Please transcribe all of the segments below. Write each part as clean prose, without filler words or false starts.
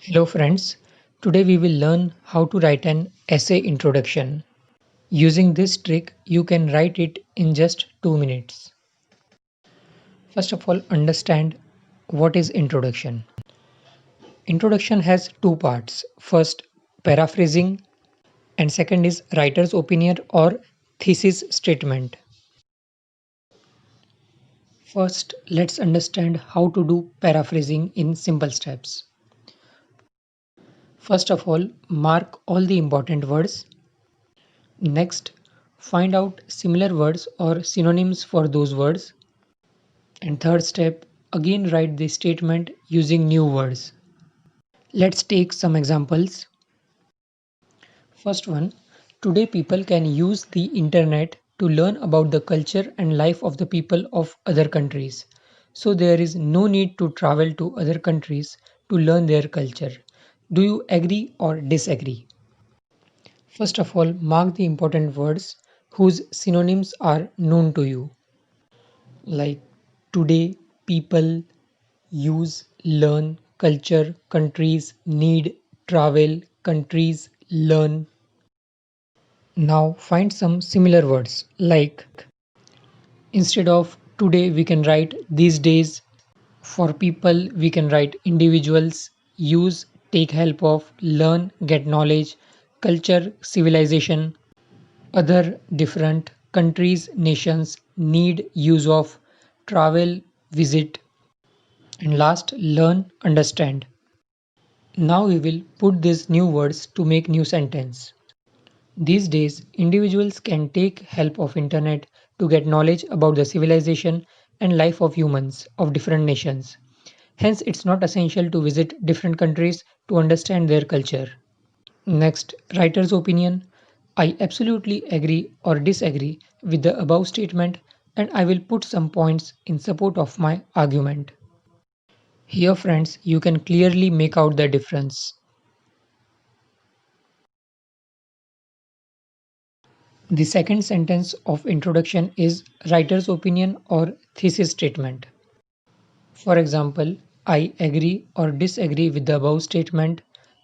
Hello friends, today we will learn how to write an essay introduction. Using this trick, you can write it in just 2 minutes. First of all, understand what is introduction. Introduction has two parts. First, paraphrasing, and second is writer's opinion or thesis statement. First, let's understand how to do paraphrasing in simple steps. First of all, mark all the important words. Next, find out similar words or synonyms for those words. And third step, again write the statement using new words. Let's take some examples. First one, today people can use the internet to learn about the culture and life of the people of other countries. So there is no need to travel to other countries to learn their culture. Do you agree or disagree? First of all, mark the important words whose synonyms are known to you. Like today, people use, learn, culture, countries, need, travel, countries, learn. Now find some similar words like instead of today, we can write these days. For people, we can write individuals, use, take help of, learn, get knowledge, culture, civilization, other, different, countries, nations, need, use of, travel, visit, and last, learn, understand. Now we will put these new words to make new sentence. These days, individuals can take help of internet to get knowledge about the civilization and life of humans of different nations. Hence, it's not essential to visit different countries to understand their culture. Next, writer's opinion. I absolutely agree or disagree with the above statement, and I will put some points in support of my argument. Here, friends, you can clearly make out the difference. The second sentence of introduction is writer's opinion or thesis statement. For example, I agree or disagree with the above statement,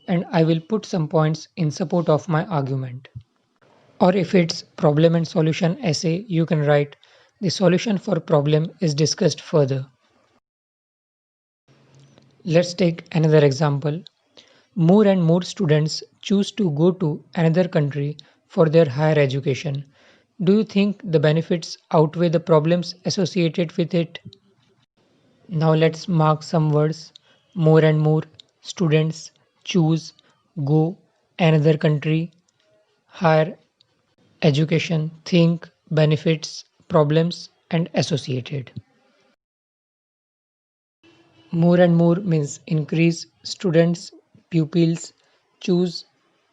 and I will put some points in support of my argument. Or if it's problem and solution essay, you can write the solution for problem is discussed further. Let's take another example. More and more students choose to go to another country for their higher education. Do you think the benefits outweigh the problems associated with it? Now let's mark some words. More and more students choose, go, another country, higher education, think, benefits, problems, and associated. More and more means increase, students, pupils, choose,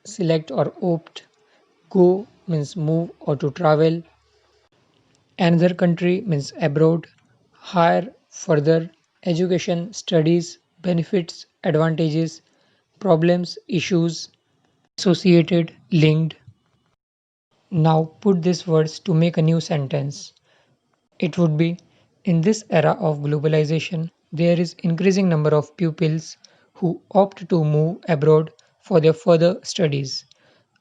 select or opt, go means move or to travel, another country means abroad, higher, further, education, studies, benefits, advantages, problems, issues, associated, linked. Now put these words to make a new sentence. It would be in this era of globalization, there is increasing number of pupils who opt to move abroad for their further studies.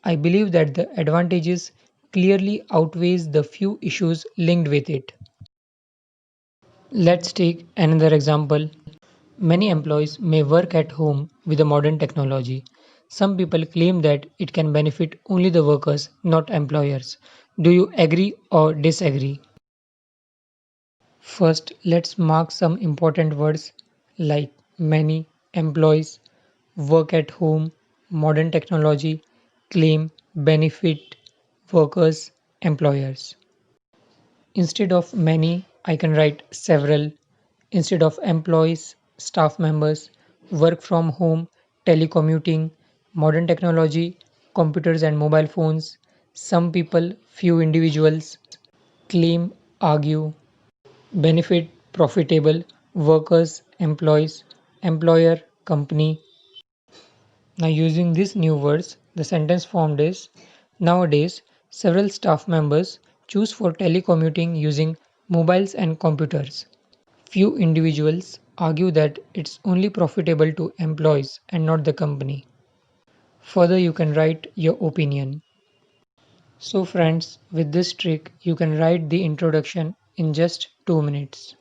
I believe that the advantages clearly outweighs the few issues linked with it. Let's take another example. Many employees may work at home with the modern technology. Some people claim that it can benefit only the workers, not employers. Do you agree or disagree? First, let's mark some important words like many, employees, work at home, modern technology, claim, benefit, workers, employers. Instead of many, I can write several. Instead of employees, staff members, work from home, telecommuting, modern technology, computers and mobile phones, some people, few individuals, claim, argue, benefit, profitable, workers, employees, employer, company. Now, using these new words, the sentence formed is nowadays several staff members choose for telecommuting using mobiles and computers. Few individuals argue that it's only profitable to employees and not the company. Further, you can write your opinion. So, friends, with this trick, you can write the introduction in just 2 minutes.